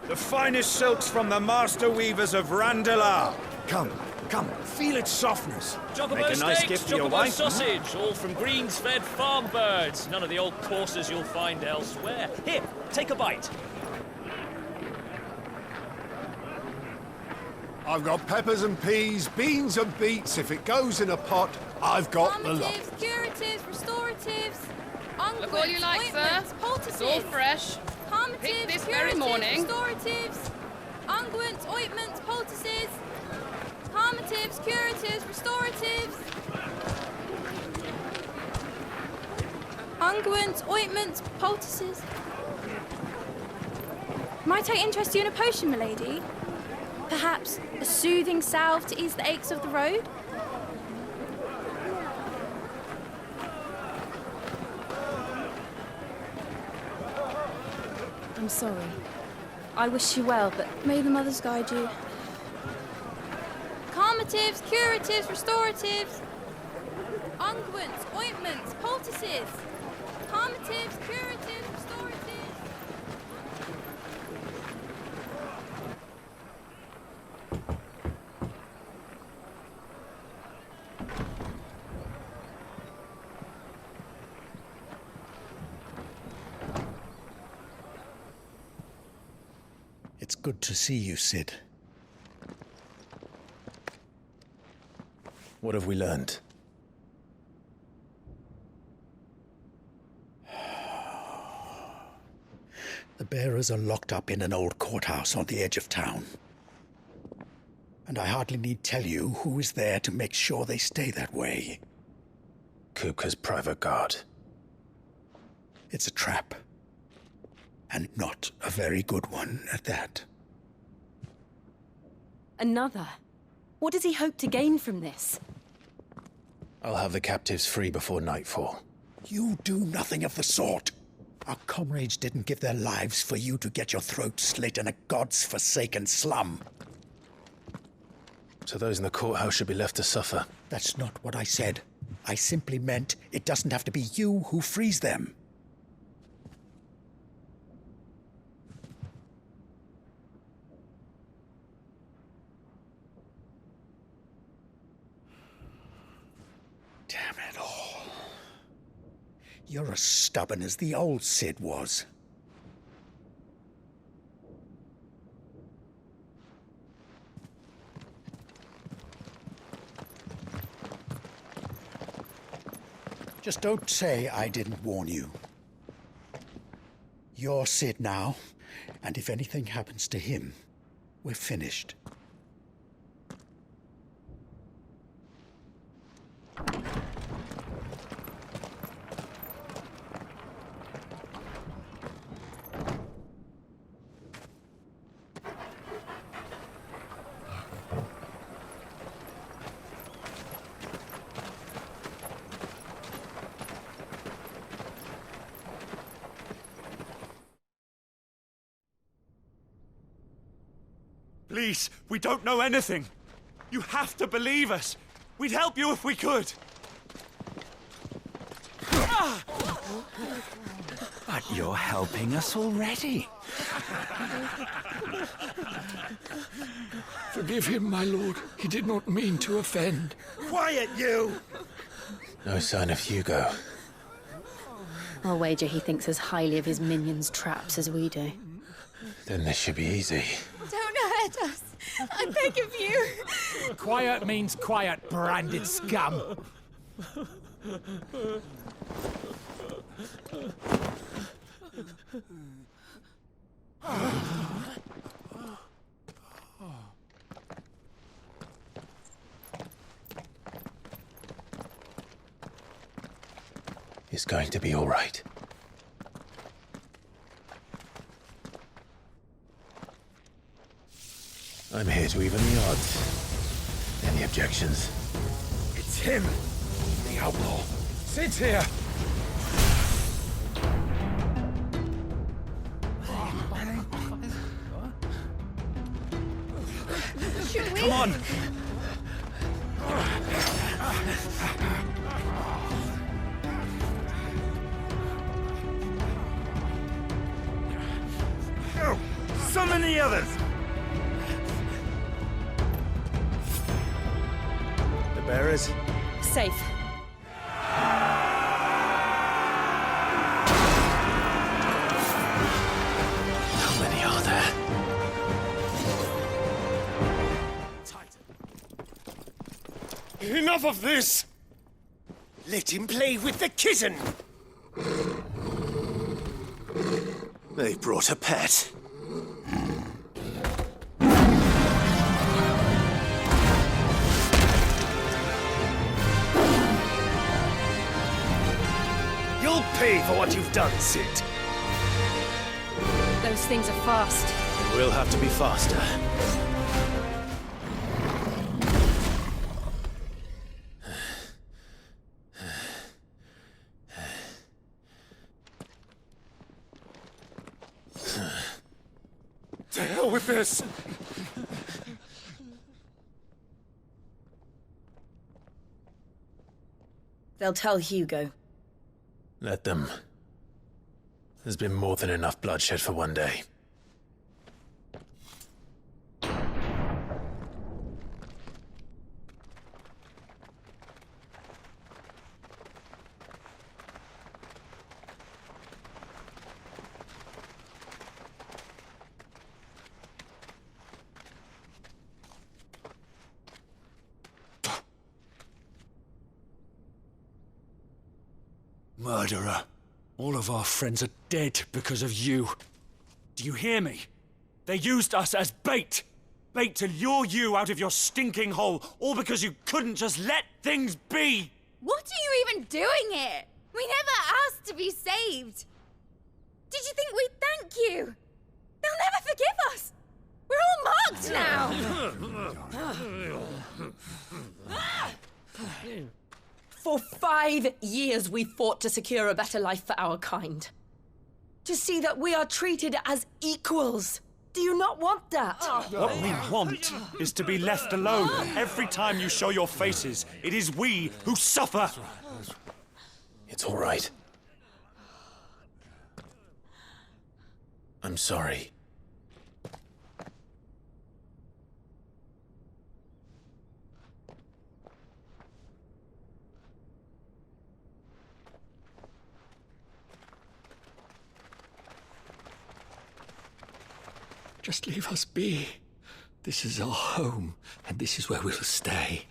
The finest silks from the master weavers of Randalar. Come, come, feel its softness. Chocobo Make a nice steaks, gift for your chocobo wife. sausage, all from greens-fed farm birds. None of the old courses you'll find elsewhere. Here, take a bite. I've got peppers and peas, beans and beets. If it goes in a pot, I've got the lot. Calmatives, curatives, restoratives, unguents, Look all you like, sir. ointments, poultices. It's all fresh. Calmatives, Picked this curatives, very morning. restoratives, unguents, ointments, poultices. Calmatives, curatives, restoratives. Unguents, ointments, poultices. Might I interest you in a potion, milady? Perhaps a soothing salve to ease the aches of the road? I'm sorry. I wish you well, but may the mothers guide you. Calmatives, curatives, restoratives. Unguents, ointments, poultices. Calmatives, curatives, restoratives. It's good to see you, Sid. What have we learned? The bearers are locked up in an old courthouse on the edge of town. And I hardly need tell you who is there to make sure they stay that way. Kupka's private guard. It's a trap. And not a very good one at that. Another? What does he hope to gain from this? I'll have the captives free before nightfall. You do nothing of the sort. Our comrades didn't give their lives for you to get your throat slit in a god's-forsaken slum. So those in the courthouse should be left to suffer. That's not what I said. I simply meant it doesn't have to be you who frees them. Damn it all. You're as stubborn as the old Sid was. Just don't say I didn't warn you. You're Sid now, and if anything happens to him, we're finished. Please, we don't know anything. You have to believe us. We'd help you if we could. But you're helping us already. Forgive him, my lord. He did not mean to offend. Quiet, you! No sign of Hugo. I'll wager he thinks as highly of his minions' traps as we do. Then this should be easy. Don't hurt us. I beg of you. Quiet means quiet, branded scum. It's going to be all right. I'm here to even the odds. Any objections? It's him, the outlaw. Sid's here. Should we? Come on! Summon Even the others! The bearers? Safe. How many are there? Enough of this! Let him play with the kitten! They brought a pet. You'll pay for what you've done, Sid. Those things are fast. We'll have to be faster. To hell with this! They'll tell Hugo. Let them. There's been more than enough bloodshed for one day. Murderer. All of our friends are dead because of you. Do you hear me? They used us as bait. Bait to lure you out of your stinking hole, all because you couldn't just let things be. What are you even doing here? We never asked to be saved. Did you think we'd thank you? They'll never forgive us. We're all marked now. For 5 years we fought to secure a better life for our kind. To see that we are treated as equals. Do you not want that? What we want is to be left alone. Every time you show your faces, it is we who suffer. It's all right. I'm sorry. Just leave us be. This is our home, and this is where we'll stay.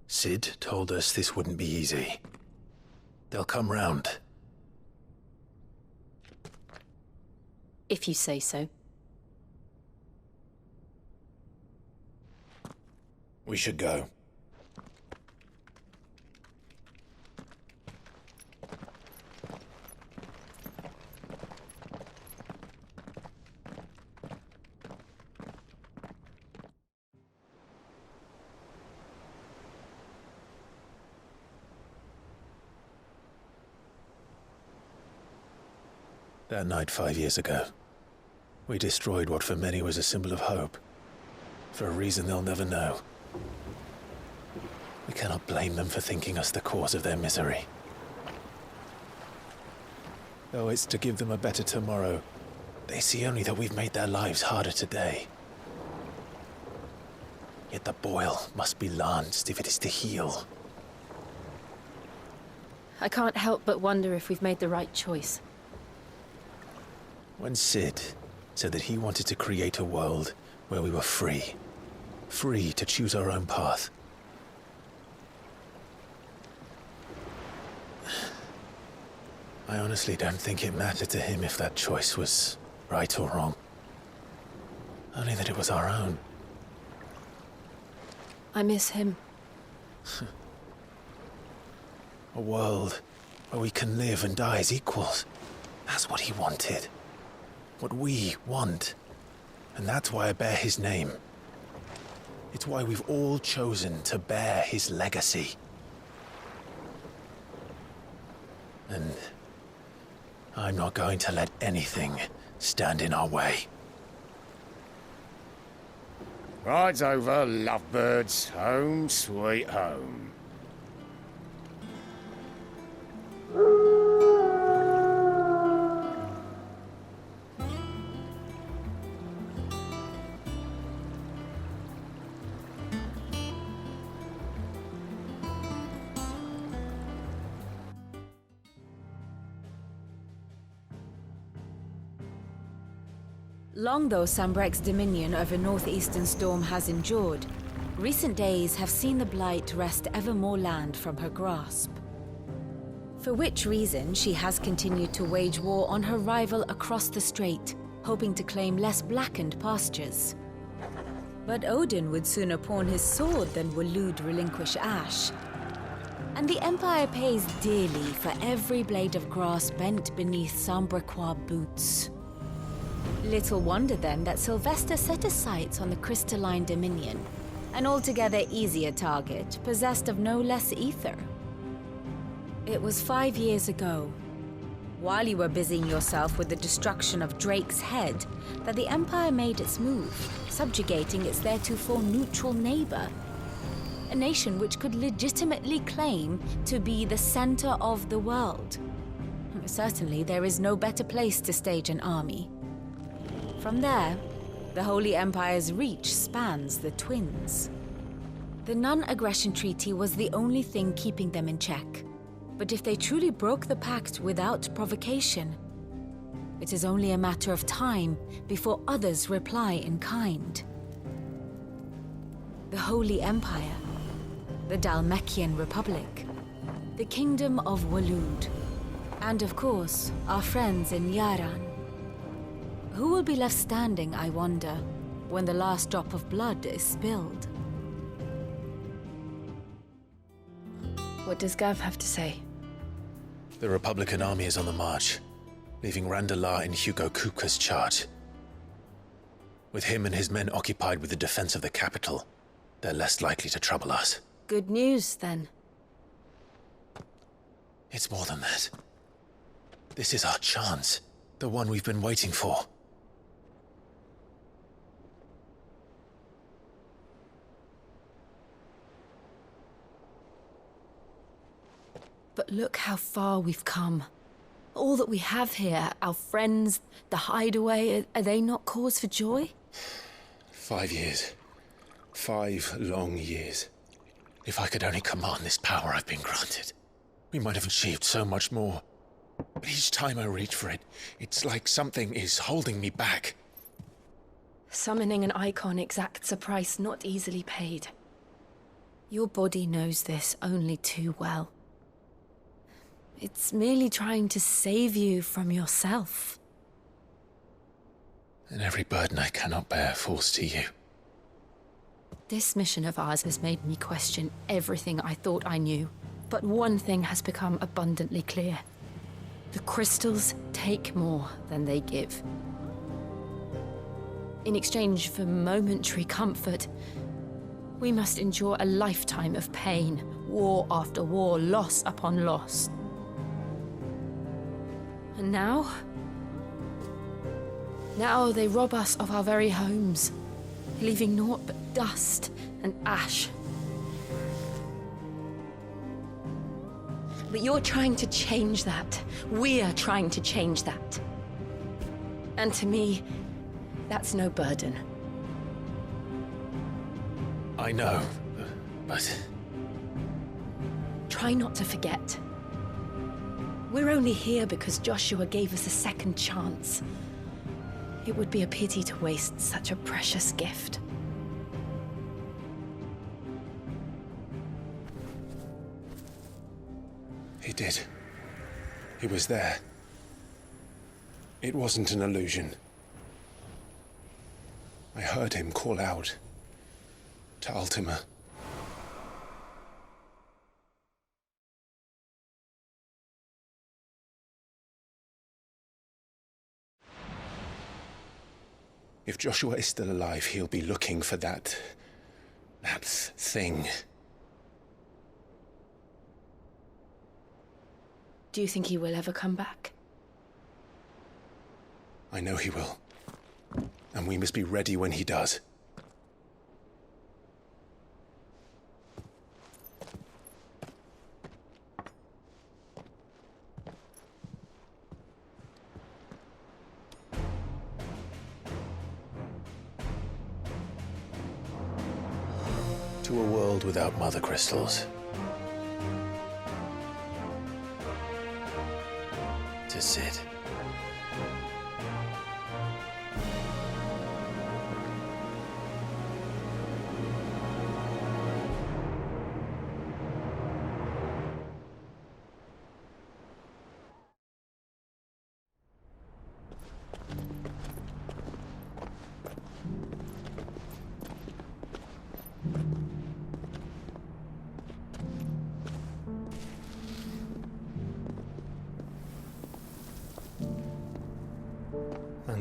Sid told us this wouldn't be easy. They'll come round. If you say so. We should go. That night 5 years ago, we destroyed what for many was a symbol of hope. For a reason they'll never know. We cannot blame them for thinking us the cause of their misery. Though it's to give them a better tomorrow, they see only that we've made their lives harder today. Yet the boil must be lanced if it is to heal. I can't help but wonder if we've made the right choice. When Sid said that he wanted to create a world where we were free. Free to choose our own path. I honestly don't think it mattered to him if that choice was right or wrong. Only that it was our own. I miss him. A world where we can live and die as equals. That's what he wanted. What we want. And that's why I bear his name. It's why we've all chosen to bear his legacy. And I'm not going to let anything stand in our way. Rides over, lovebirds. Home, sweet home. Long though Sambrek's dominion over northeastern Storm has endured, recent days have seen the Blight wrest ever more land from her grasp. For which reason she has continued to wage war on her rival across the strait, hoping to claim less blackened pastures. But Odin would sooner pawn his sword than Waloed relinquish Ash. And the Empire pays dearly for every blade of grass bent beneath Sambrequois boots. Little wonder then that Sylvester set his sights on the crystalline dominion, an altogether easier target, possessed of no less ether. It was 5 years ago, while you were busying yourself with the destruction of Drake's head, that the Empire made its move, subjugating its theretofore neutral neighbor. A nation which could legitimately claim to be the center of the world. Certainly, there is no better place to stage an army. From there, the Holy Empire's reach spans the Twins. The non-aggression treaty was the only thing keeping them in check. But if they truly broke the pact without provocation, it is only a matter of time before others reply in kind. The Holy Empire, the Dhalmekian Republic, the Kingdom of Waloed, and of course, our friends in Yaran. Who will be left standing, I wonder, when the last drop of blood is spilled? What does Gav have to say? The Republican army is on the march, leaving Randalar in Hugo Kupka's charge. With him and his men occupied with the defense of the capital, they're less likely to trouble us. Good news, then. It's more than that. This is our chance, the one we've been waiting for. But look how far we've come. All that we have here, our friends, the hideaway, are they not cause for joy? 5 years. 5 long years. If I could only command this power I've been granted, we might have achieved so much more. But each time I reach for it, it's like something is holding me back. Summoning an icon exacts a price not easily paid. Your body knows this only too well. It's merely trying to save you from yourself. And every burden I cannot bear falls to you. This mission of ours has made me question everything I thought I knew. But one thing has become abundantly clear. The crystals take more than they give. In exchange for momentary comfort, we must endure a lifetime of pain, war after war, loss upon loss. And now? Now they rob us of our very homes, leaving naught but dust and ash. But you're trying to change that. We're trying to change that. And to me, that's no burden. I know, but... Try not to forget. We're only here because Joshua gave us a second chance. It would be a pity to waste such a precious gift. He did. He was there. It wasn't an illusion. I heard him call out to Ultima. If Joshua is still alive, he'll be looking for that thing. Do you think he will ever come back? I know he will. And we must be ready when he does. To a world without mother crystals. To Sid.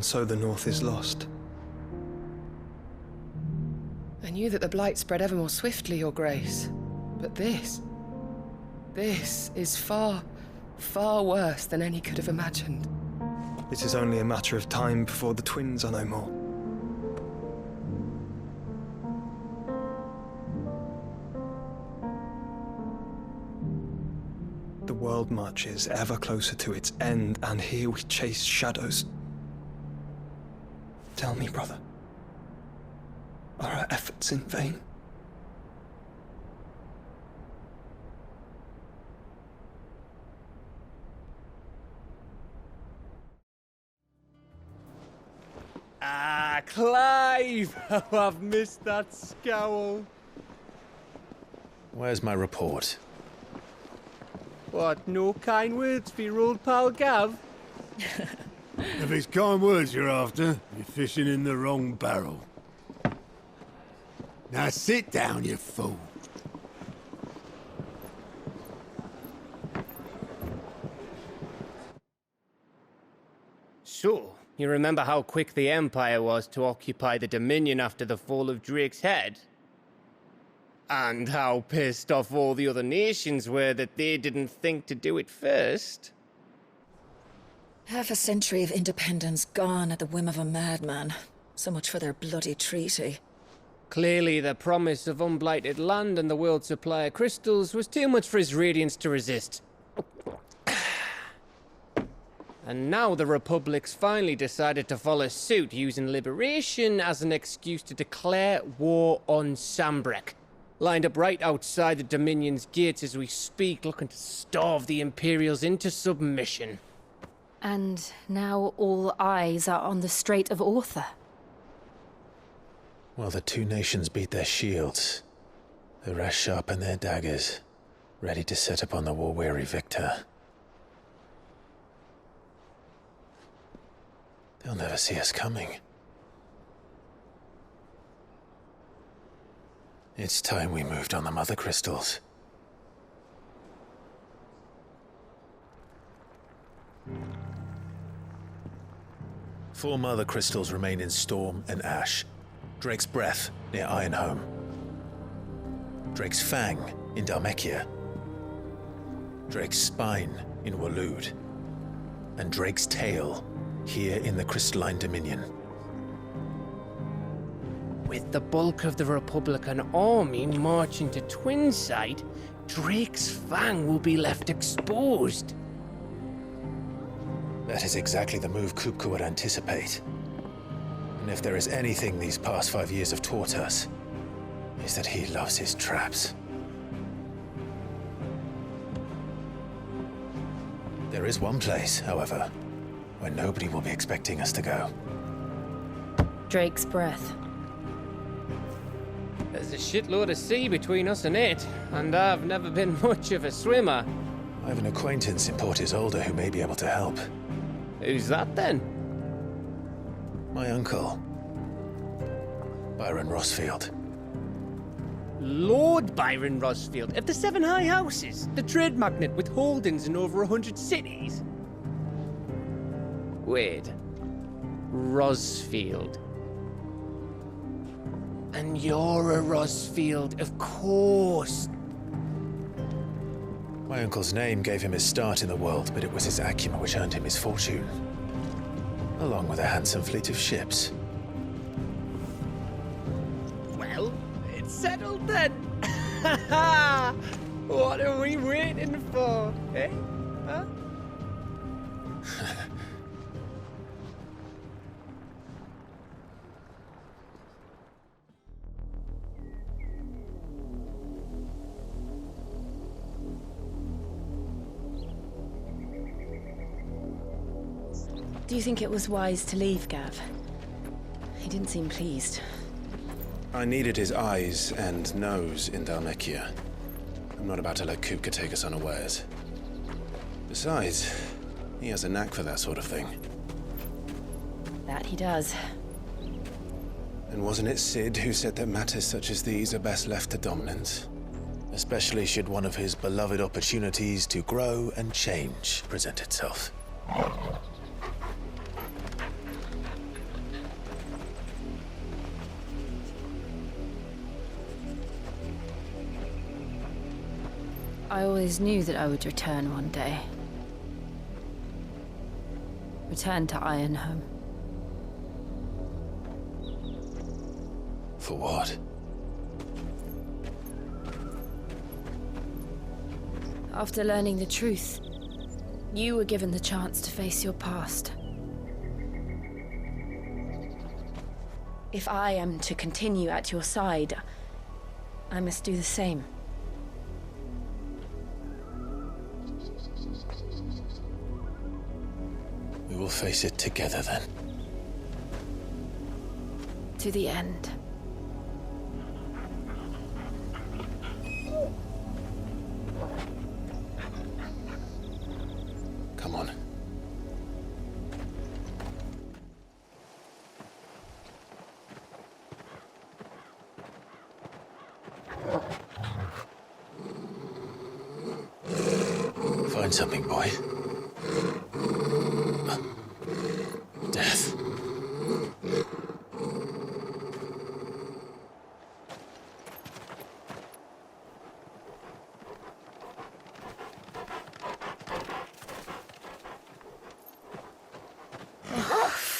so the North is lost. I knew that the Blight spread ever more swiftly, Your Grace. But this is far, far worse than any could have imagined. It is only a matter of time before the twins are no more. The world marches ever closer to its end, and here we chase shadows. Tell me, brother, are our efforts in vain? Ah, Clive! How I've missed that scowl. Where's my report? What, no kind words for your old pal Gav? If it's kind words you're after, you're fishing in the wrong barrel. Now sit down, you fool. So, you remember how quick the Empire was to occupy the Dominion after the fall of Drake's head? And how pissed off all the other nations were that they didn't think to do it first? Half a century of independence gone at the whim of a madman. So much for their bloody treaty. Clearly, the promise of unblighted land and the world's supply of crystals was too much for his radiance to resist. And now the Republic's finally decided to follow suit, using liberation as an excuse to declare war on Sambrek. Lined up right outside the Dominion's gates as we speak, looking to starve the Imperials into submission. And now all eyes are on the Strait of Author. While the two nations beat their shields, the rest sharpen their daggers, ready to set upon the war-weary victor. They'll never see us coming. It's time we moved on the Mother Crystals. Four Mother Crystals remain in Storm and Ash. Drake's Breath near Ironhome. Drake's Fang in Dhalmekia. Drake's Spine in Waloed. And Drake's Tail here in the Crystalline Dominion. With the bulk of the Republican army marching to Twinside, Drake's Fang will be left exposed. That is exactly the move Kupka would anticipate. And if there is anything these past 5 years have taught us, is that he loves his traps. There is one place, however, where nobody will be expecting us to go. Drake's Breath. There's a shitload of sea between us and it, and I've never been much of a swimmer. I have an acquaintance in Port Isolde who may be able to help. Who's that then? My uncle, Byron Rossfield. Lord Byron Rossfield of the Seven High Houses, the trade magnate with holdings in over 100 cities. Wait, Rossfield. And you're a Rossfield, of course. My uncle's name gave him his start in the world, but it was his acumen which earned him his fortune. Along with a handsome fleet of ships. Well, it's settled then. What are we waiting for, eh? Huh? Do you think it was wise to leave, Gav? He didn't seem pleased. I needed his eyes and nose in Dhalmekia. I'm not about to let Kupka take us unawares. Besides, he has a knack for that sort of thing. That he does. And wasn't it Sid who said that matters such as these are best left to dominance? Especially should one of his beloved opportunities to grow and change present itself. I always knew that I would return one day. Return to Ironhome. For what? After learning the truth, you were given the chance to face your past. If I am to continue at your side, I must do the same. We will face it together then. To the end. Come on. Find something, boy. Death.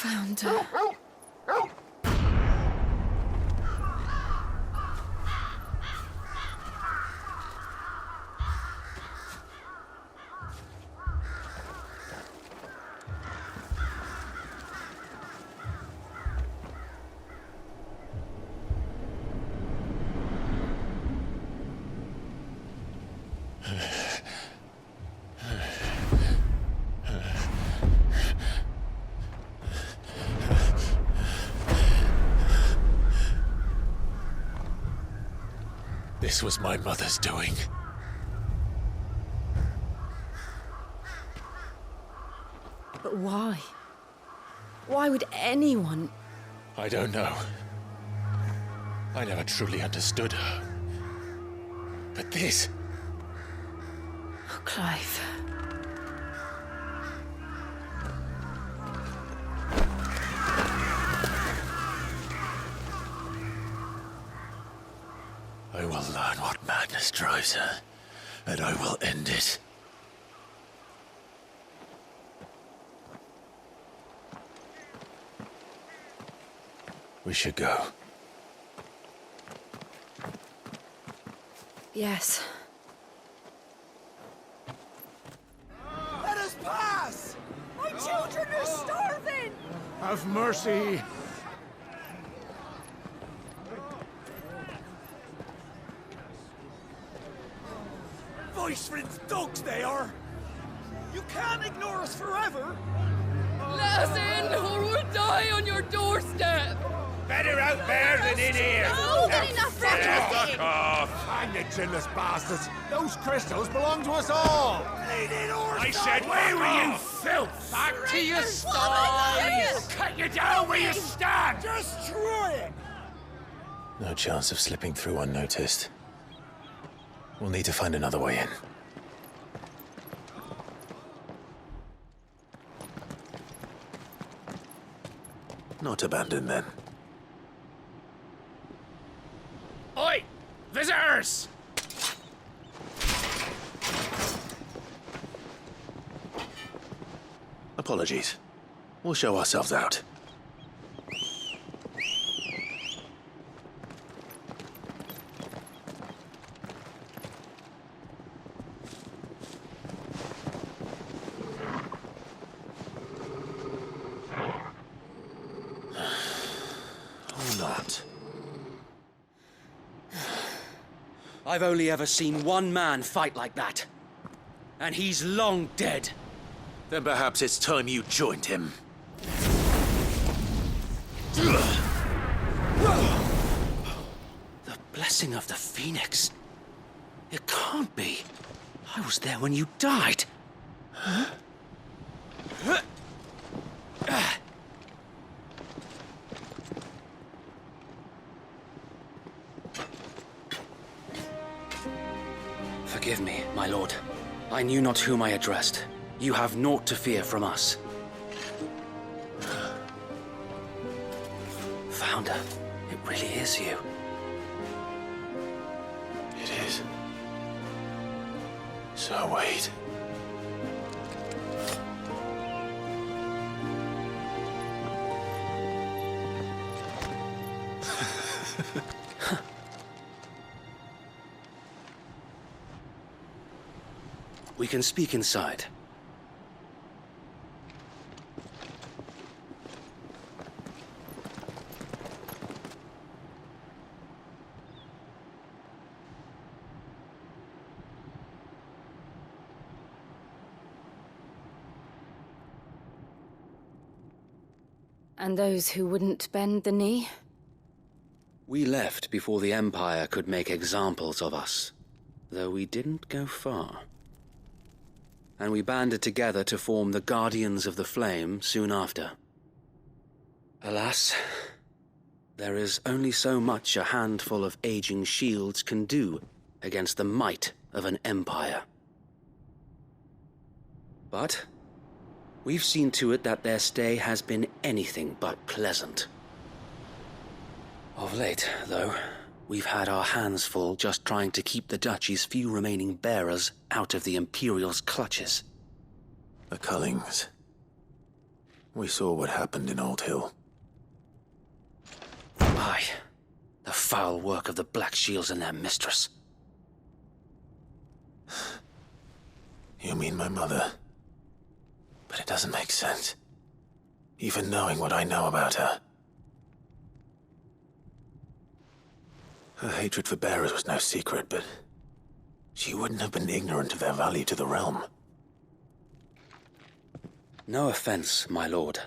Found her. This was my mother's doing. But why? Why would anyone... I don't know. I never truly understood her. But this... Oh, Clive. I will learn what madness drives her, and I will end it. We should go. Yes. Let us pass! My children are starving! Have mercy. Voice-rinsed dogs they are! You can't ignore us forever! Let us in, or we'll die on your doorstep! Better out there than in here! Oh, good enough for Fuck off! Hang the chinless bastards! Those crystals belong to us all! I said, where were you, filth? Back to your sties! Cut you down where you stand! Just try it! No chance of slipping through unnoticed. We'll need to find another way in. Not abandoned, then. Oi! Visitors! Apologies. We'll show ourselves out. Or not. I've only ever seen one man fight like that. And he's long dead. Then perhaps it's time you joined him. The blessing of the Phoenix. It can't be. I was there when you died. Huh? Forgive me, my lord. I knew not whom I addressed. You have naught to fear from us. Founder, it really is you. It is. Sir Wade. We can speak inside. And those who wouldn't bend the knee? We left before the Empire could make examples of us, though we didn't go far. And we banded together to form the Guardians of the Flame soon after. Alas, there is only so much a handful of aging shields can do against the might of an empire. But we've seen to it that their stay has been anything but pleasant. Of late, though, we've had our hands full just trying to keep the Duchy's few remaining bearers out of the Imperial's clutches. The Cullings. We saw what happened in Old Hill. Aye, the foul work of the Black Shields and their mistress. You mean my mother? But it doesn't make sense. Even knowing what I know about her. Her hatred for bearers was no secret, but she wouldn't have been ignorant of their value to the realm. No offense, my lord,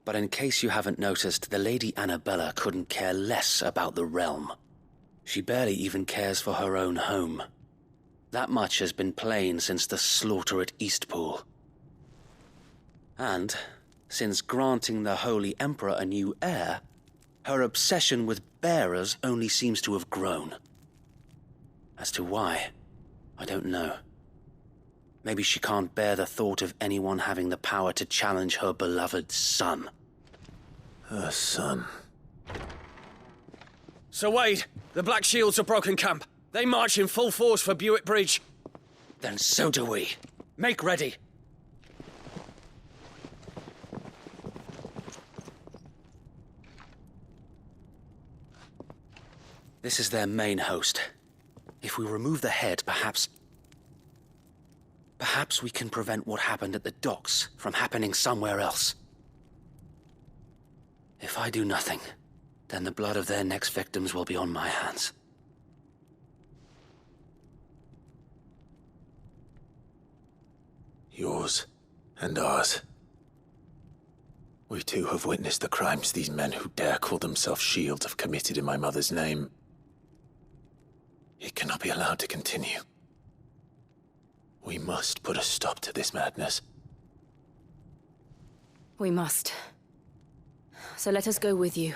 but in case you haven't noticed, the Lady Annabella couldn't care less about the realm. She barely even cares for her own home. That much has been plain since the slaughter at Eastpool. And, since granting the Holy Emperor a new heir, her obsession with bearers only seems to have grown. As to why, I don't know. Maybe she can't bear the thought of anyone having the power to challenge her beloved son. Her son. Sir Wade, the Black Shields have broken camp. They march in full force for Buick Bridge. Then so do we. Make ready. This is their main host. If we remove the head, perhaps we can prevent what happened at the docks from happening somewhere else. If I do nothing, then the blood of their next victims will be on my hands. Yours and ours. We too have witnessed the crimes these men who dare call themselves shields have committed in my mother's name. It cannot be allowed to continue. We must put a stop to this madness. We must. So let us go with you.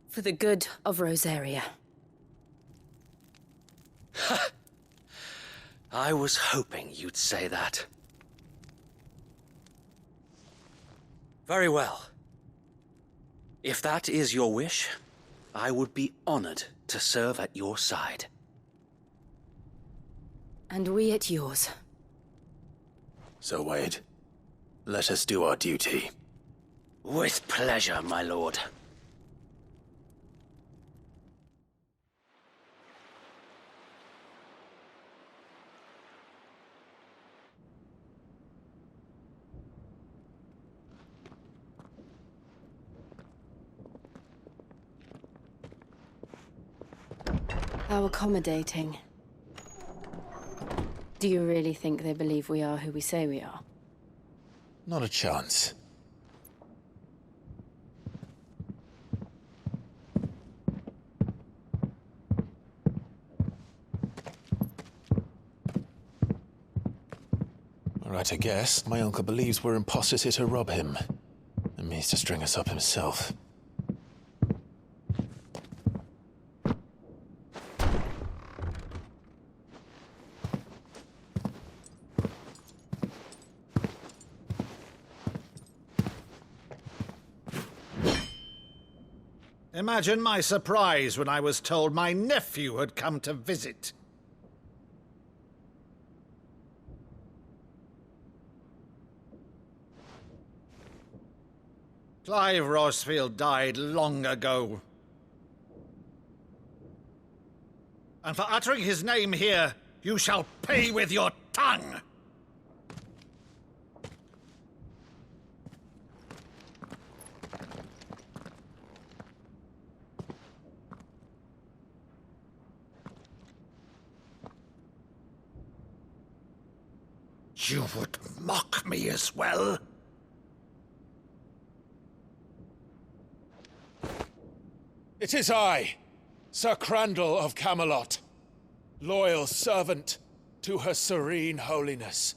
For the good of Rosaria. I was hoping you'd say that. Very well. If that is your wish, I would be honored to serve at your side. And we at yours. So, Wade, let us do our duty. With pleasure, my lord. How accommodating. Do you really think they believe we are who we say we are? Not a chance. Right to guess, my uncle believes we're imposters here to rob him, and means to string us up himself. Imagine my surprise when I was told my nephew had come to visit. Clive Rosfield died long ago. And for uttering his name here, you shall pay with your tongue! You would mock me as well? It is I, Sir Crandall of Camelot, loyal servant to Her Serene Holiness,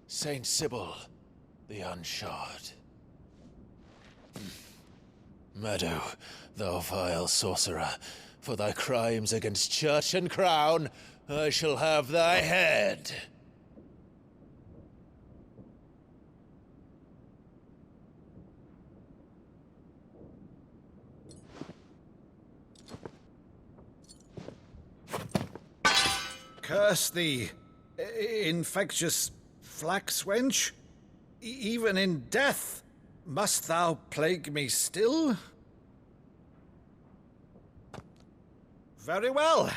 Saint Sybil the Unshod. Meadow, thou vile sorcerer, for thy crimes against church and crown, I shall have thy head. Curse thee, infectious flax wench. Even in death, must thou plague me still? Very well.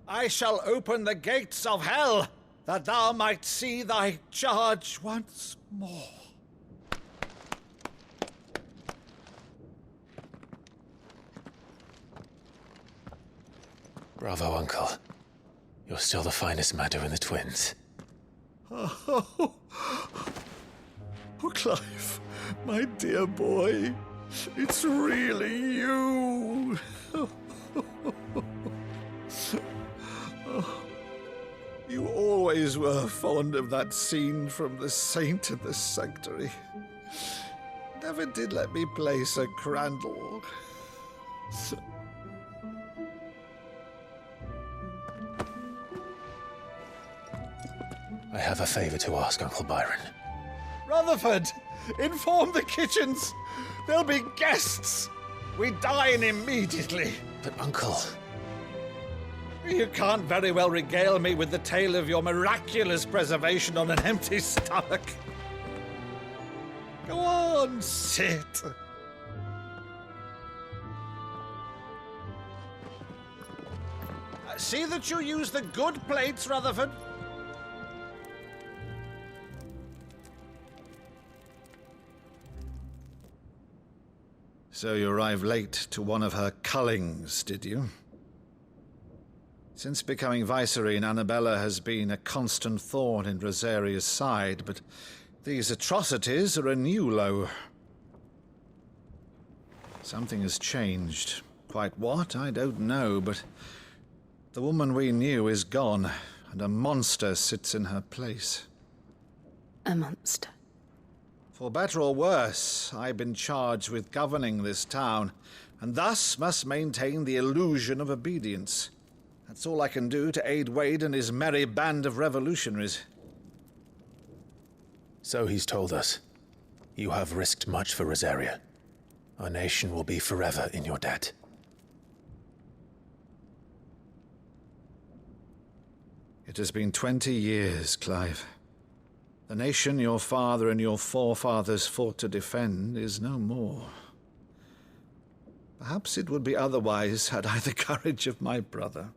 I shall open the gates of hell, that thou might see thy charge once more. Bravo, Uncle. You're still the finest Meadow in the twins. Oh, Clive, my dear boy, it's really you. You always were fond of that scene from The Saint in the Sanctuary. Never did let me play Sir Crandall. I have a favor to ask, Uncle Byron. Rutherford, inform the kitchens. There'll be guests. We dine immediately. But, Uncle... You can't very well regale me with the tale of your miraculous preservation on an empty stomach. Go on, sit. See that you use the good plates, Rutherford. So you arrived late to one of her cullings, did you? Since becoming Vicereine, Annabella has been a constant thorn in Rosaria's side, but these atrocities are a new low. Something has changed. Quite what, I don't know, but the woman we knew is gone, and a monster sits in her place. A monster? For better or worse, I've been charged with governing this town, and thus must maintain the illusion of obedience. That's all I can do to aid Wade and his merry band of revolutionaries. So he's told us. You have risked much for Rosaria. Our nation will be forever in your debt. It has been 20 years, Clive. The nation your father and your forefathers fought to defend is no more. Perhaps it would be otherwise had I the courage of my brother.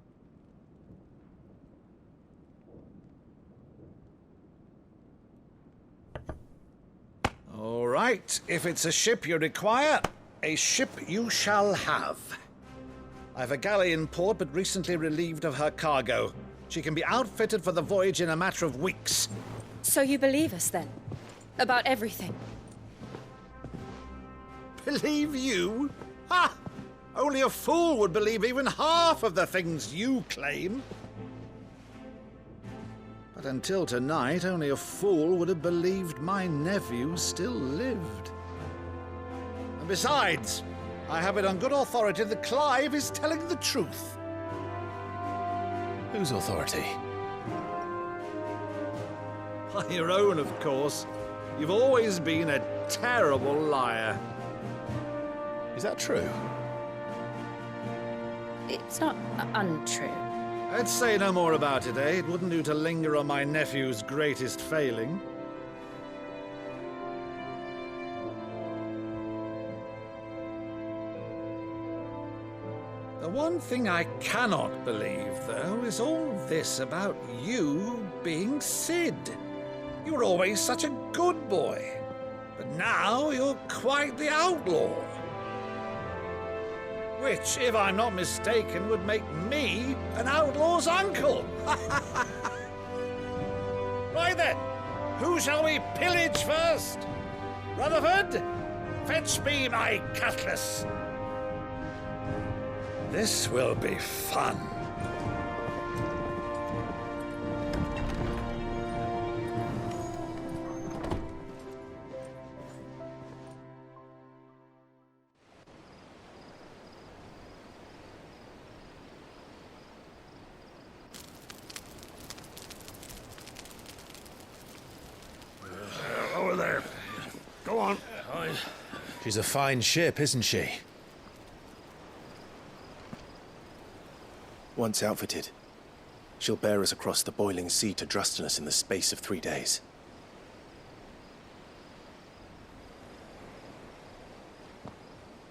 All right, if it's a ship you require, a ship you shall have. I've a galley in port, but recently relieved of her cargo. She can be outfitted for the voyage in a matter of weeks. So you believe us, then? About everything? Believe you? Ha! Only a fool would believe even half of the things you claim. But until tonight, only a fool would have believed my nephew still lived. And besides, I have it on good authority that Clive is telling the truth. Whose authority? By your own, of course. You've always been a terrible liar. Is that true? It's not untrue. Let's say no more about it, eh? It wouldn't do to linger on my nephew's greatest failing. The one thing I cannot believe, though, is all this about you being Cid. You were always such a good boy, but now you're quite the outlaw. Which, if I'm not mistaken, would make me an outlaw's uncle. Right then, who shall we pillage first? Rutherford, fetch me my cutlass. This will be fun. Over there. Go on. She's a fine ship, isn't she? Once outfitted, she'll bear us across the boiling sea to Drustinus in the space of 3 days.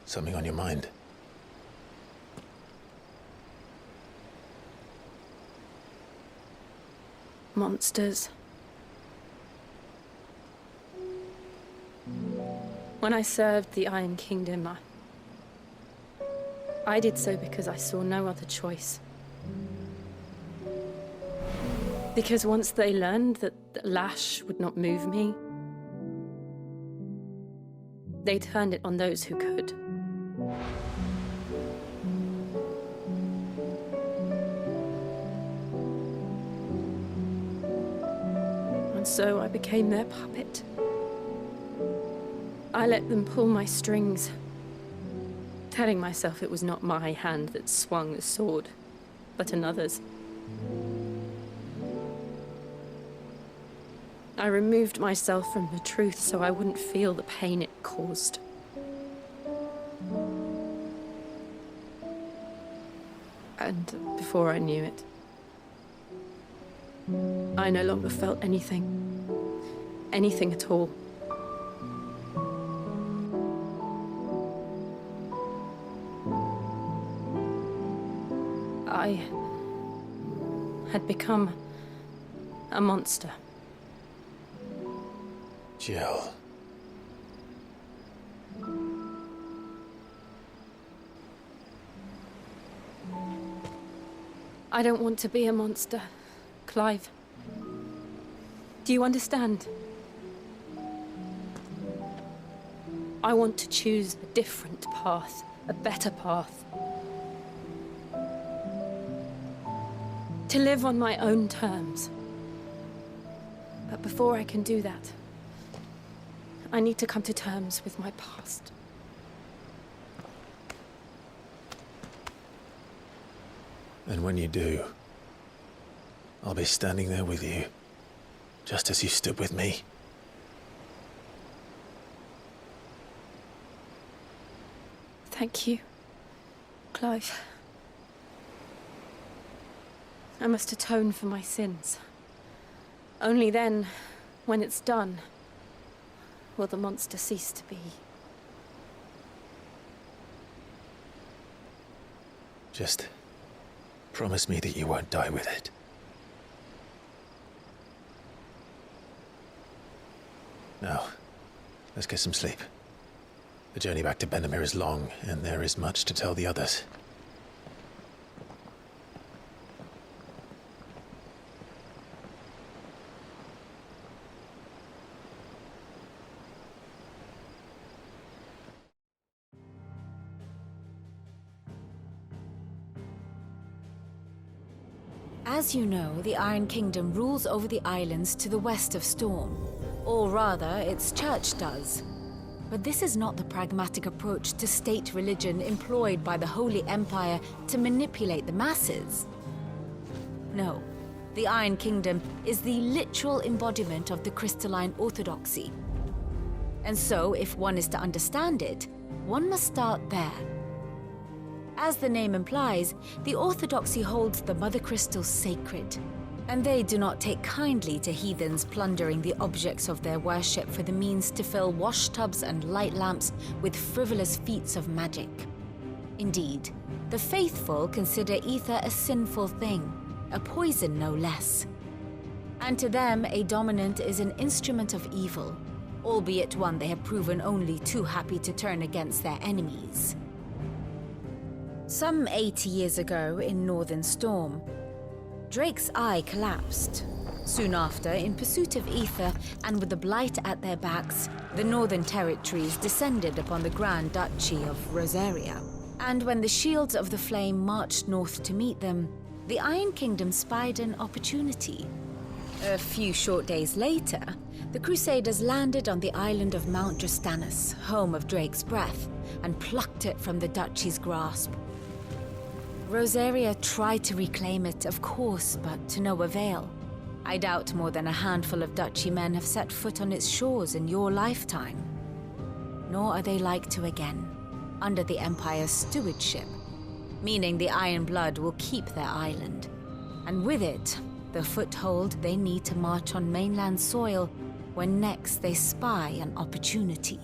Something on your mind? Monsters. When I served the Iron Kingdom, I did so because I saw no other choice. Because once they learned that the lash would not move me, they turned it on those who could. And so I became their puppet. I let them pull my strings, telling myself it was not my hand that swung the sword, but another's. I removed myself from the truth so I wouldn't feel the pain it caused. And before I knew it, I no longer felt anything. Anything at all. I had become a monster. Jill. I don't want to be a monster, Clive. Do you understand? I want to choose a different path, a better path. To live on my own terms. But before I can do that, I need to come to terms with my past. And when you do, I'll be standing there with you, just as you stood with me. Thank you, Clive. I must atone for my sins. Only then, when it's done, will the monster cease to be. Just promise me that you won't die with it. Now, let's get some sleep. The journey back to Benamir is long, and there is much to tell the others. As you know, the Iron Kingdom rules over the islands to the west of Storm. Or rather, its church does. But this is not the pragmatic approach to state religion employed by the Holy Empire to manipulate the masses. No, the Iron Kingdom is the literal embodiment of the crystalline orthodoxy. And so, if one is to understand it, one must start there. As the name implies, the orthodoxy holds the Mother Crystals sacred, and they do not take kindly to heathens plundering the objects of their worship for the means to fill washtubs and light lamps with frivolous feats of magic. Indeed, the faithful consider ether a sinful thing, a poison no less. And to them, a dominant is an instrument of evil, albeit one they have proven only too happy to turn against their enemies. Some 80 years ago in Northern Storm, Drake's eye collapsed. Soon after, in pursuit of ether and with the Blight at their backs, the Northern Territories descended upon the Grand Duchy of Rosaria. And when the Shields of the Flame marched north to meet them, the Iron Kingdom spied an opportunity. A few short days later, the Crusaders landed on the island of Mount Justanus, home of Drake's breath, and plucked it from the duchy's grasp. Rosaria tried to reclaim it, of course, but to no avail. I doubt more than a handful of duchy men have set foot on its shores in your lifetime. Nor are they like to again, under the Empire's stewardship, meaning the Iron Blood will keep their island, and with it, the foothold they need to march on mainland soil when next they spy an opportunity.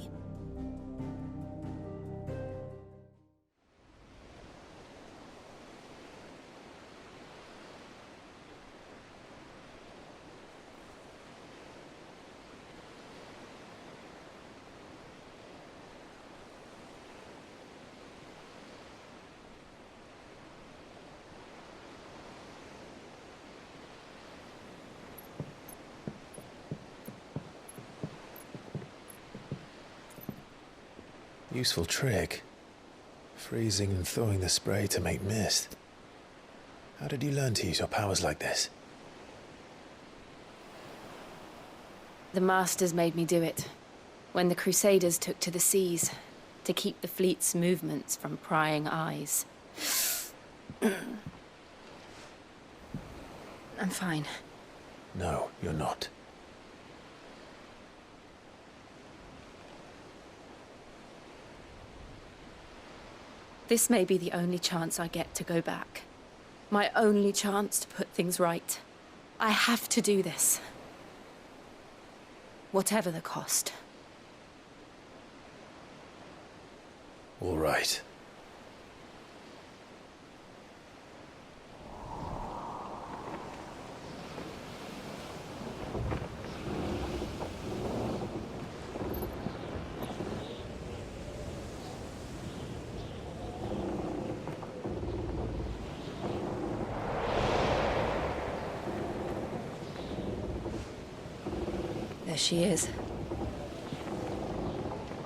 Useful trick. Freezing and thawing the spray to make mist. How did you learn to use your powers like this? The Masters made me do it, when the Crusaders took to the seas, to keep the fleet's movements from prying eyes. I'm fine. No, you're not. This may be the only chance I get to go back. My only chance to put things right. I have to do this. Whatever the cost. All right. There she is.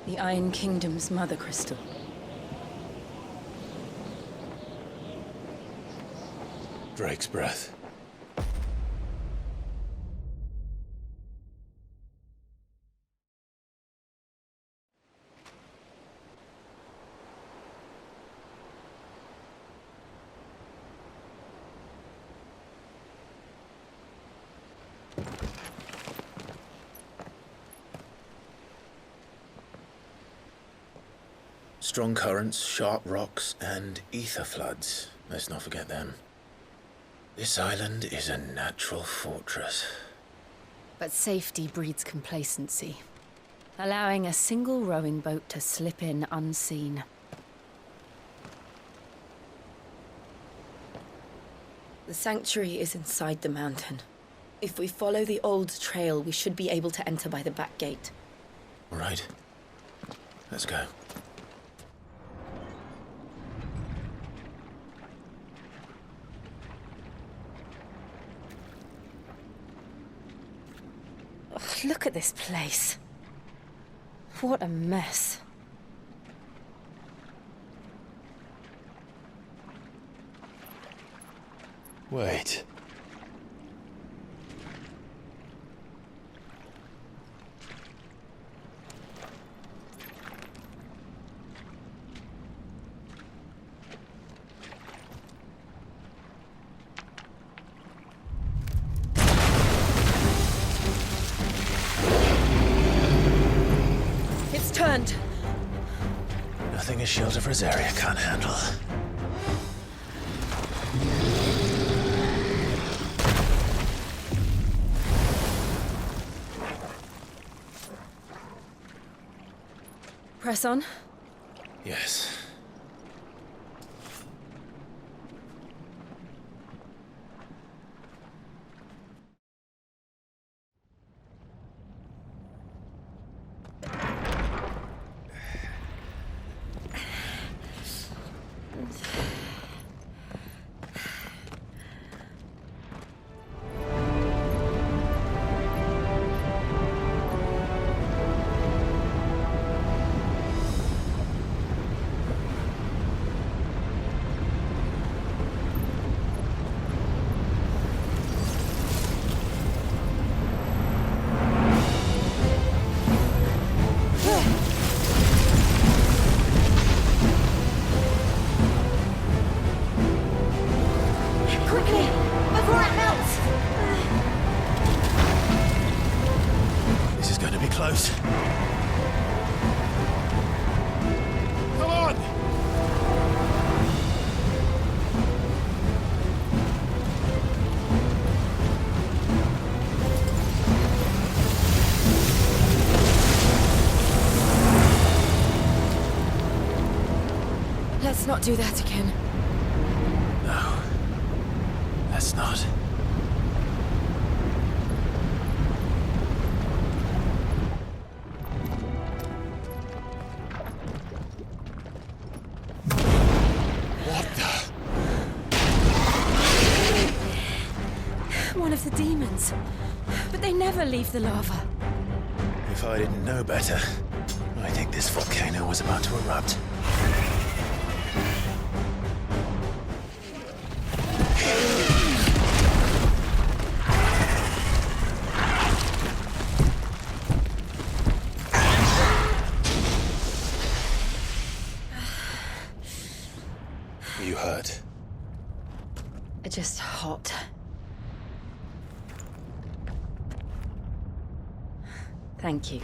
The Iron Kingdom's mother crystal. Drake's breath. Strong currents, sharp rocks, and ether floods. Let's not forget them. This island is a natural fortress. But safety breeds complacency, allowing a single rowing boat to slip in unseen. The sanctuary is inside the mountain. If we follow the old trail, we should be able to enter by the back gate. All right. Let's go. Ugh, look at this place. What a mess. Wait. It's turned. Nothing a shield of Rosaria can't handle. Press on. Yes. close. Come on! Let's not do that again. No. Let's not. One of the demons. But they never leave the lava. If I didn't know better, I think this volcano was about to erupt. You hurt? Just hot. Thank you.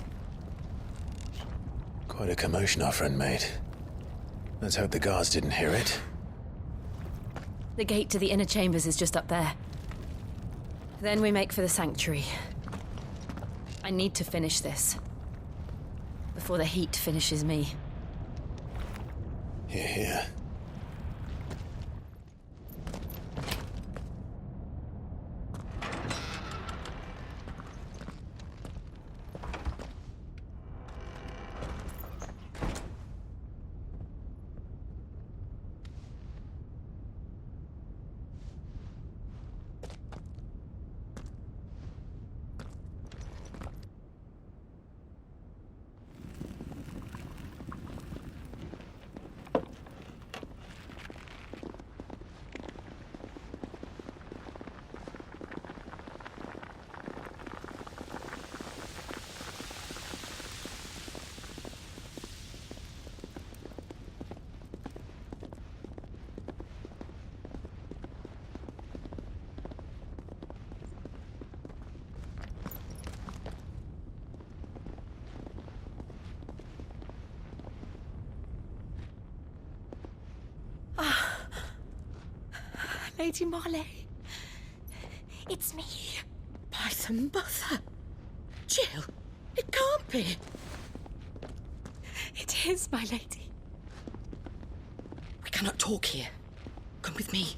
Quite a commotion our friend made. Let's hope the guards didn't hear it. The gate to the inner chambers is just up there. Then we make for the sanctuary. I need to finish this. Before the heat finishes me. Hear, hear. Lady Marley. It's me. By some mother. Jill, it can't be. It is, my lady. We cannot talk here. Come with me.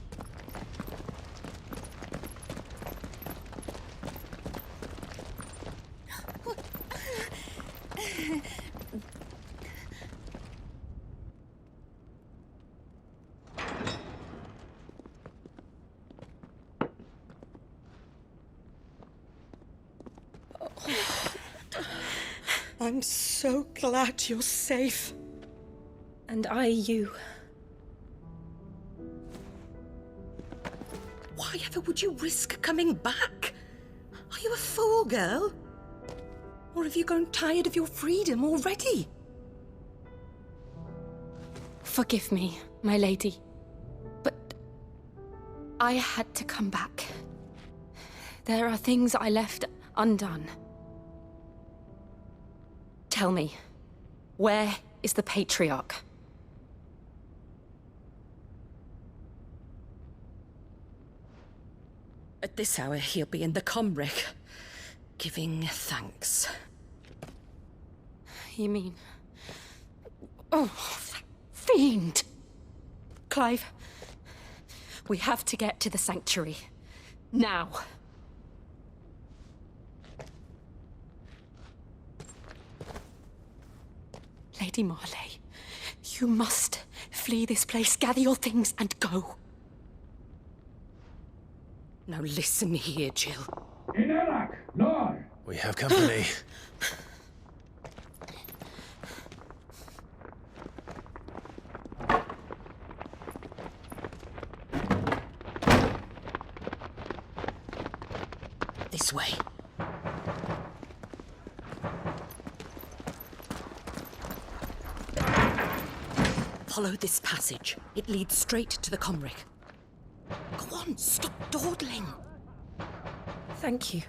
I'm so glad you're safe. And I you. Why ever would you risk coming back? Are you a fool, girl? Or have you grown tired of your freedom already? Forgive me, my lady. But I had to come back. There are things I left undone. Tell me, where is the Patriarch? At this hour, he'll be in the Comric, giving thanks. You mean... Oh, that fiend! Clive, we have to get to the sanctuary. Now. Lady Marley, you must flee this place, gather your things and go. Now listen here, Jill. We have company. This way. Follow this passage. It leads straight to the Comric. Go on, stop dawdling. Thank you.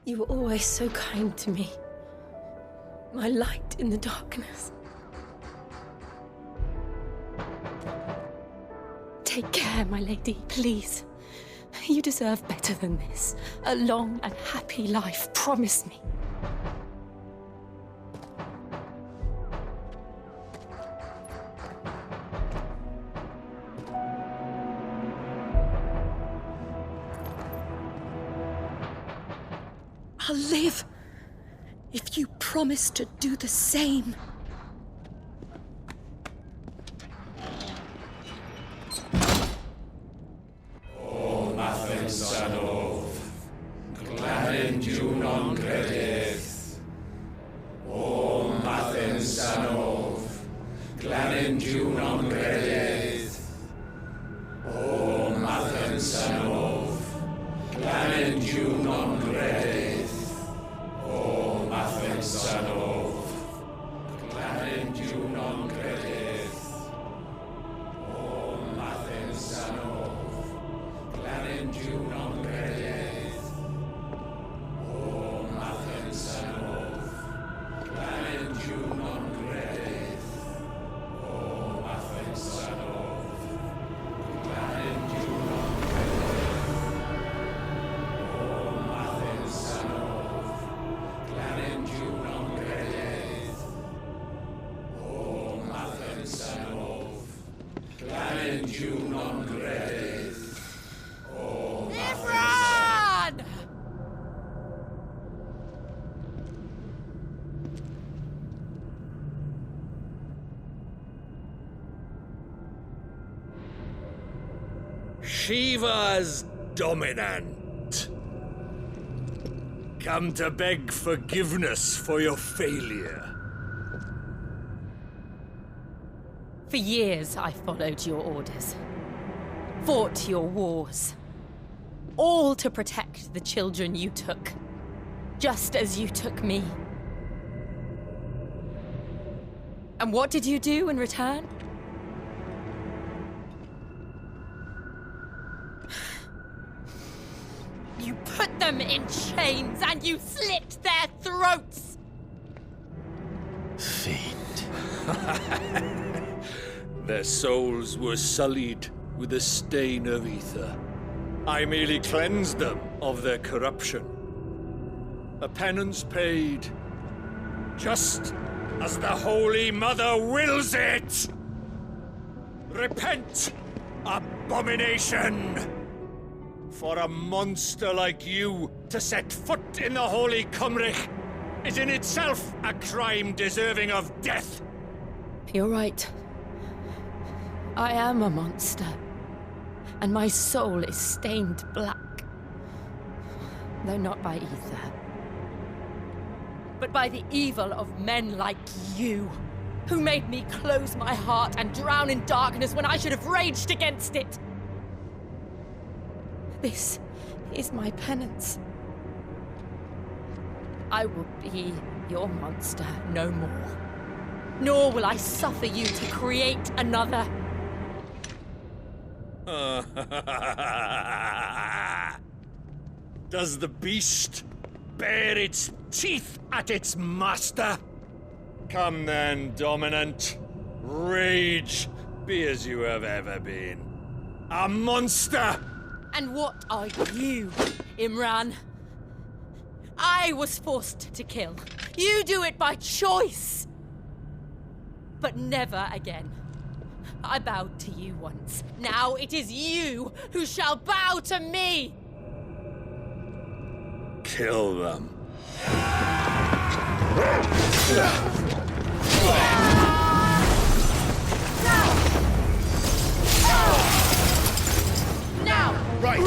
You were always so kind to me. My light in the darkness. Take care, my lady, please. You deserve better than this. A long and happy life, promise me. I'll live if you promise to do the same. O Mathen Sanov, Glanyn non credith. O Mathen Sanov, Glanyn non credith. O Mathen Sanov, Glanyn non credith. O Mathen Sanov, Glanyn non credith. O Mathen Sanov, Glanyn non credith. O Mathen Sanov, Glanyn non credith. O Mathen Sanov, Glanyn non credith. O Mathen Sanov, Glanyn non credith. O Mathen Sanov, Glanyn non credith. O Imran! Shiva's dominant. Come to beg forgiveness for your failure. For years I followed your orders. Fought your wars. All to protect the children you took. Just as you took me. And what did you do in return? You put them in chains and you slit their throats! Fiend. Their souls were sullied with the stain of ether. I merely cleansed them of their corruption. A penance paid, just as the Holy Mother wills it! Repent, abomination! For a monster like you to set foot in the Holy Cymric is in itself a crime deserving of death. You're right. I am a monster. And my soul is stained black. Though not by ether. But by the evil of men like you, who made me close my heart and drown in darkness when I should have raged against it. This is my penance. I will be your monster no more. Nor will I suffer you to create another. Does the beast bare its teeth at its master? Come then, dominant. Rage, be as you have ever been. A monster! And what are you, Imran? I was forced to kill. You do it by choice. But never again. I bowed to you once. Now it is you who shall bow to me! Kill them. Now! Right!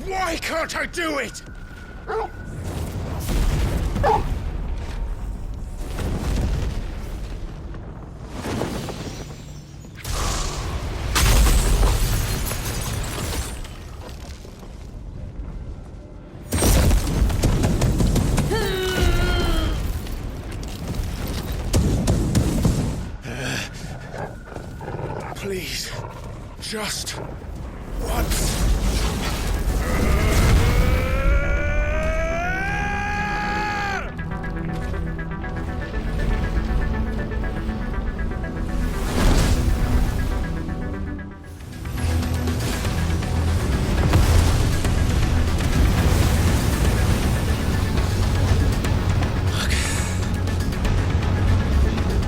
Why can't I do it? Please, just once.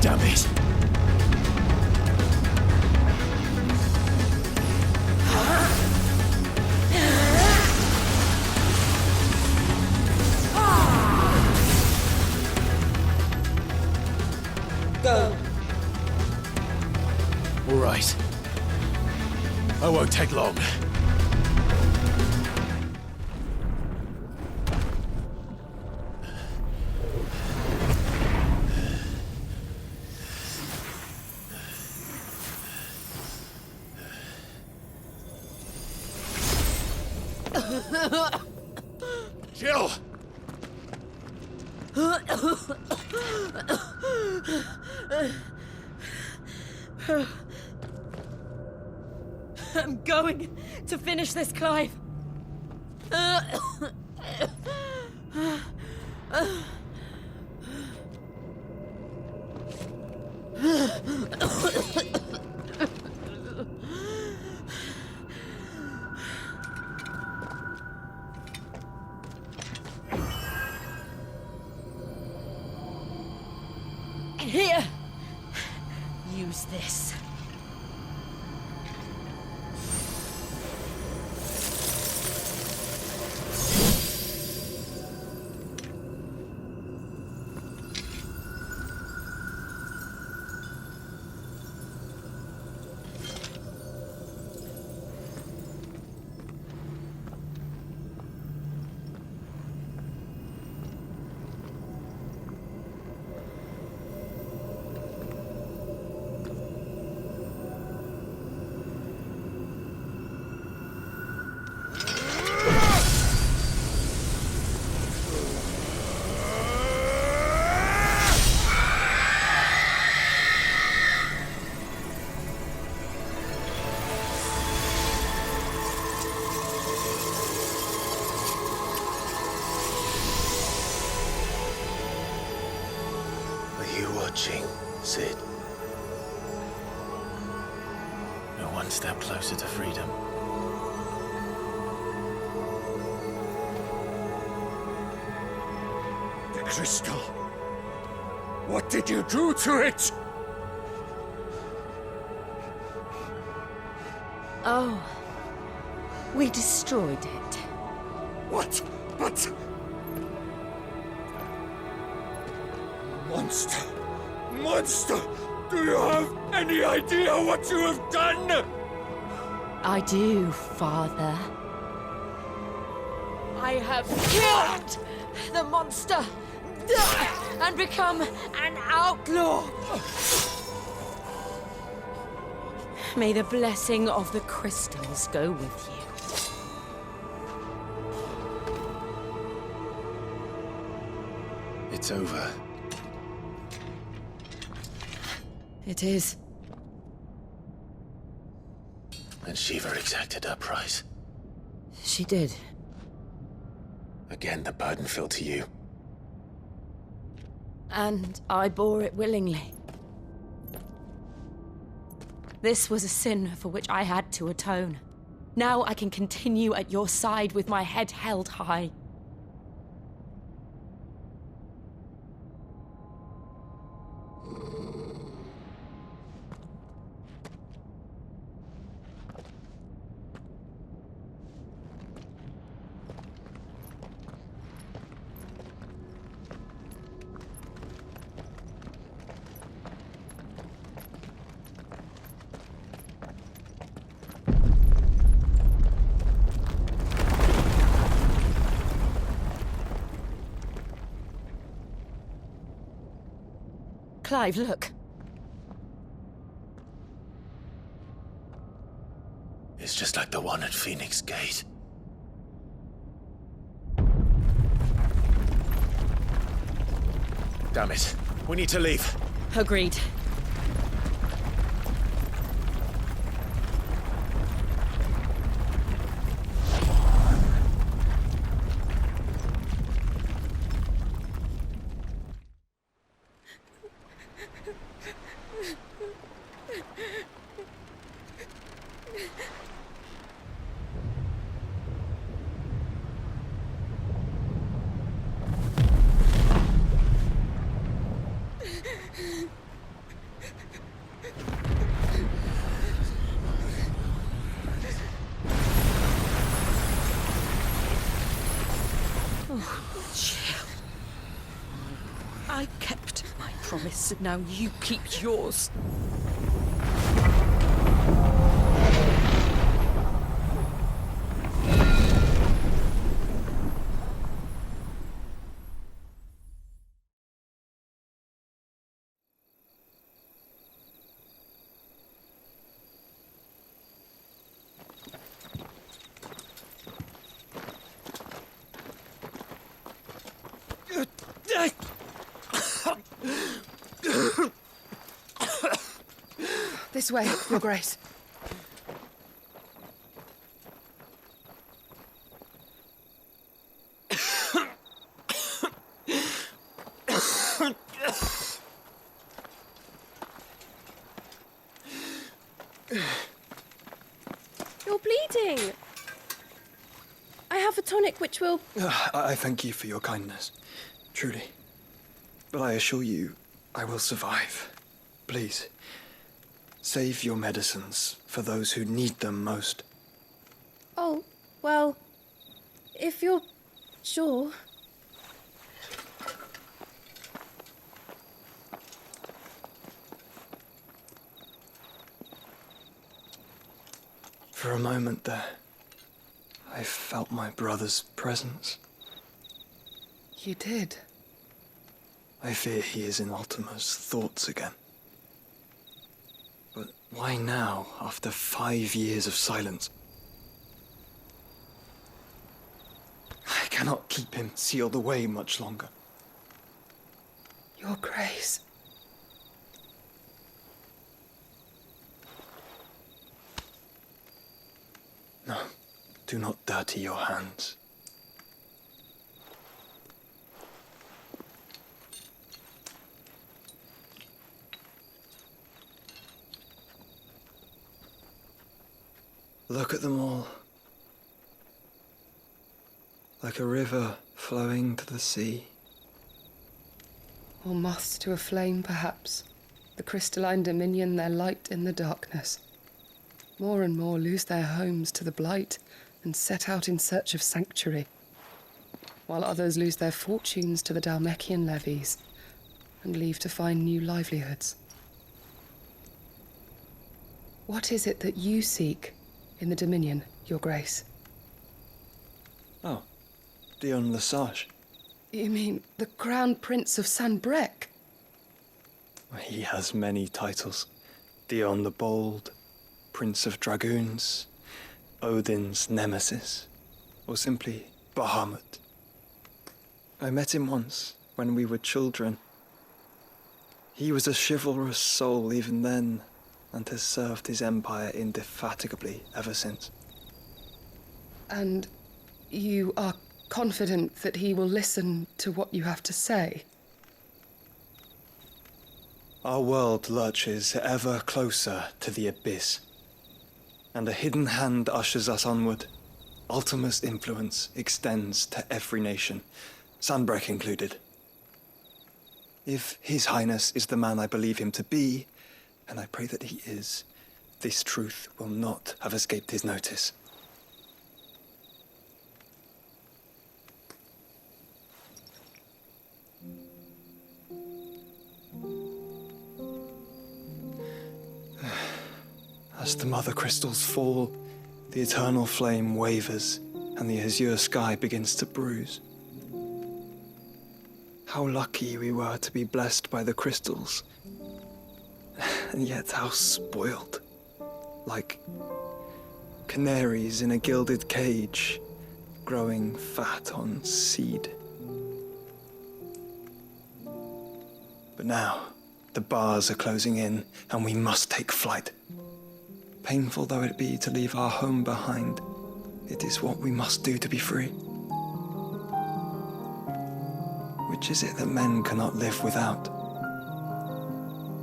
Damn it. Go. All right. I won't take long. Jill! I'm going to finish this, Clive. Here. Use this. Watching, Sid. We're one step closer to freedom. The crystal. What did you do to it? Oh. We destroyed it. What? But... Monster! Monster! Do you have any idea what you have done? I do, Father. I have killed the monster and become an outlaw. May the blessing of the crystals go with you. It's over. It is. And Shiva exacted her price. She did. Again, the burden fell to you. And I bore it willingly. This was a sin for which I had to atone. Now I can continue at your side with my head held high. Clive, look. It's just like the one at Phoenix Gate. Damn it. We need to leave. Agreed. I kept my promise, and now you keep yours. This way, Your Grace. You're bleeding. I have a tonic which will... I thank you for your kindness, truly. But I assure you, I will survive. Please, save your medicines for those who need them most. Oh, well, if you're sure. For a moment there, I felt my brother's presence. You did? I fear he is in Ultima's thoughts again. But why now, after 5 years of silence? I cannot keep him sealed away much longer. Your Grace. No, do not dirty your hands. Look at them all. Like a river flowing to the sea. Or moths to a flame, perhaps. The crystalline dominion their light in the darkness. More and more lose their homes to the blight and set out in search of sanctuary, while others lose their fortunes to the Dalmekian levies and leave to find new livelihoods. What is it that you seek in the Dominion, Your Grace? Oh, Dion Lesage. You mean the Crown Prince of Sanbrec? He has many titles. Dion the Bold, Prince of Dragoons, Odin's Nemesis, or simply Bahamut. I met him once, when we were children. He was a chivalrous soul even then, and has served his empire indefatigably ever since. And you are confident that he will listen to what you have to say? Our world lurches ever closer to the abyss, and a hidden hand ushers us onward. Ultima's influence extends to every nation, Sanbrec included. If His Highness is the man I believe him to be, and I pray that he is, this truth will not have escaped his notice. As the mother crystals fall, the eternal flame wavers, and the azure sky begins to bruise. How lucky we were to be blessed by the crystals And yet how spoiled. Like canaries in a gilded cage, growing fat on seed. But now, the bars are closing in, and we must take flight. Painful though it be to leave our home behind, it is what we must do to be free. Which is it that men cannot live without?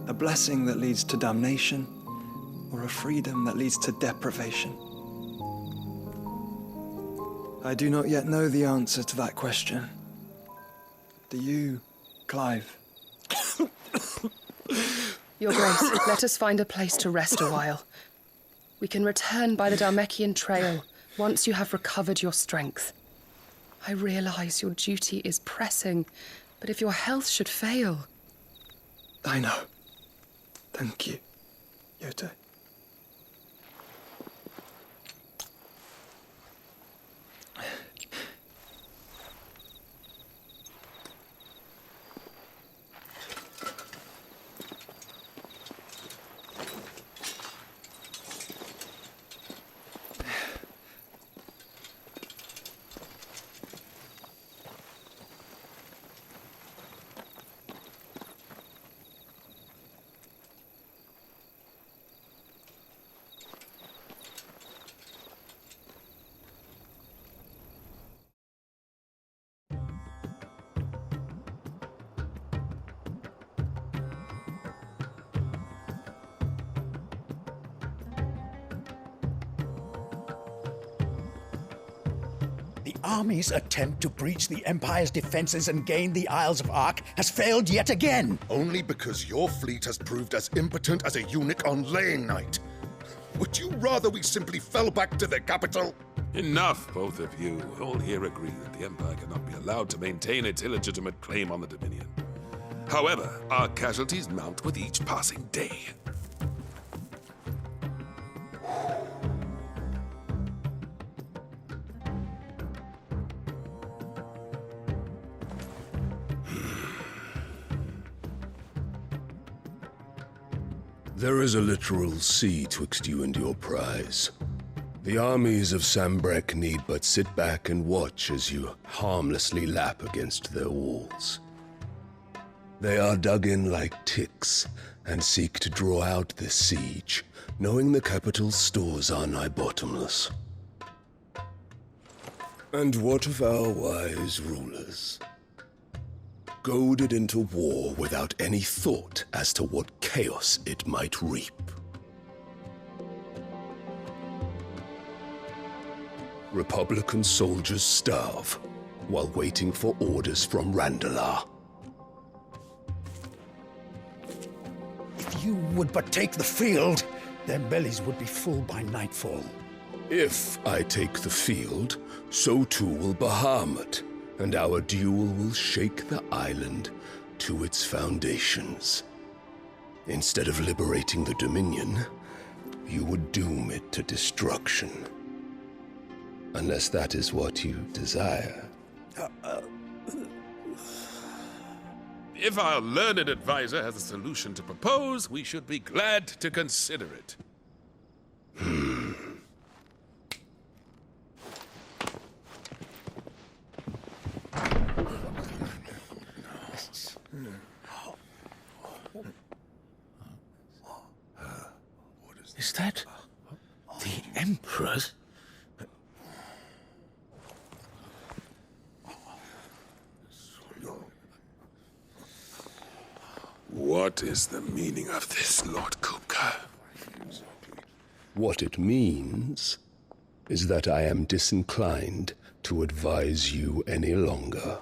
A blessing that leads to damnation, or a freedom that leads to deprivation? I do not yet know the answer to that question. Do you, Clive? Your Grace, let us find a place to rest a while. We can return by the Dhalmekian trail once you have recovered your strength. I realize your duty is pressing, but if your health should fail... I know. Thank you, Yote. The army's attempt to breach the Empire's defenses and gain the Isles of Ark has failed yet again. Only because your fleet has proved as impotent as a eunuch on laying night. Would you rather we simply fell back to the capital? Enough, both of you. All here agree that the Empire cannot be allowed to maintain its illegitimate claim on the Dominion. However, our casualties mount with each passing day. There is a literal sea twixt you and your prize. The armies of Sambrek need but sit back and watch as you harmlessly lap against their walls. They are dug in like ticks and seek to draw out this siege, knowing the capital's stores are nigh bottomless. And what of our wise rulers? Goaded into war without any thought as to what chaos it might reap. Republican soldiers starve while waiting for orders from Randalar. If you would but take the field, their bellies would be full by nightfall. If I take the field, so too will Bahamut, and our duel will shake the island to its foundations. Instead of liberating the Dominion, you would doom it to destruction. Unless that is what you desire. If our learned advisor has a solution to propose, we should be glad to consider it. Is that the Emperor's? What is the meaning of this, Lord Kupka? What it means is that I am disinclined to advise you any longer.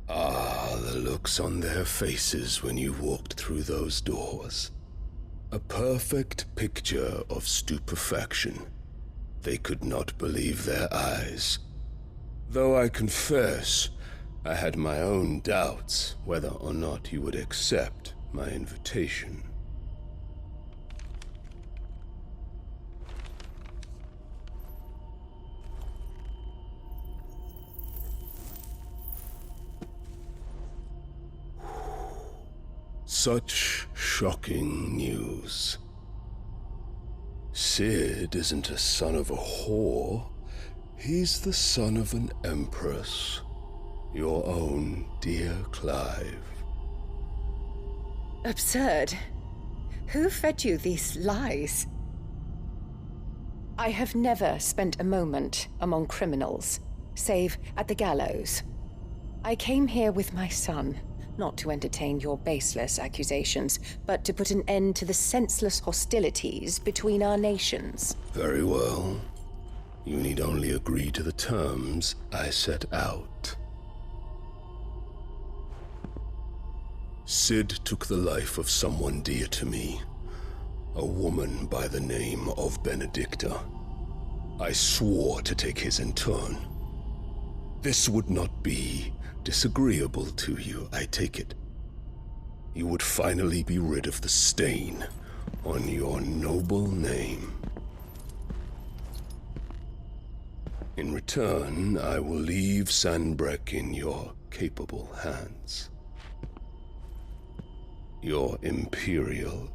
Ah, the looks on their faces when you walked through those doors. A perfect picture of stupefaction. They could not believe their eyes. Though I confess, I had my own doubts whether or not you would accept my invitation. Such shocking news. Sid isn't a son of a whore. He's the son of an empress. Your own dear Clive. Absurd. Who fed you these lies? I have never spent a moment among criminals, save at the gallows. I came here with my son, not to entertain your baseless accusations, but to put an end to the senseless hostilities between our nations. Very well. You need only agree to the terms I set out. Sid took the life of someone dear to me, a woman by the name of Benedicta. I swore to take his in turn. This would not be disagreeable to you, I take it. You would finally be rid of the stain on your noble name. In return, I will leave Sanbreque in your capable hands. Your Imperial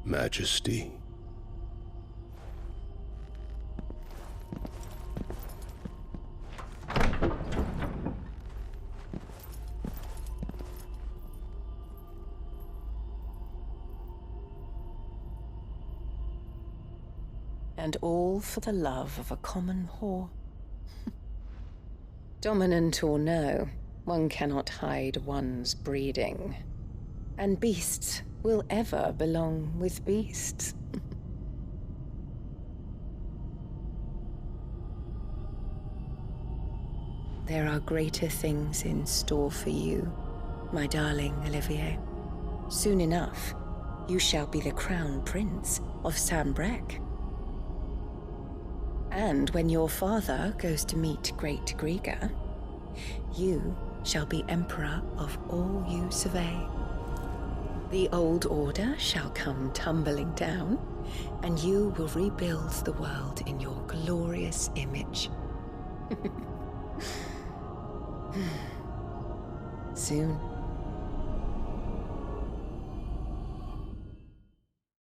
Majesty. And all for the love of a common whore. Dominant or no, one cannot hide one's breeding. And beasts will ever belong with beasts. There are greater things in store for you, my darling Olivier. Soon enough, you shall be the crown prince of Sanbreque. And when your father goes to meet Great Griga, you shall be emperor of all you survey. The old order shall come tumbling down, and you will rebuild the world in your glorious image. Soon.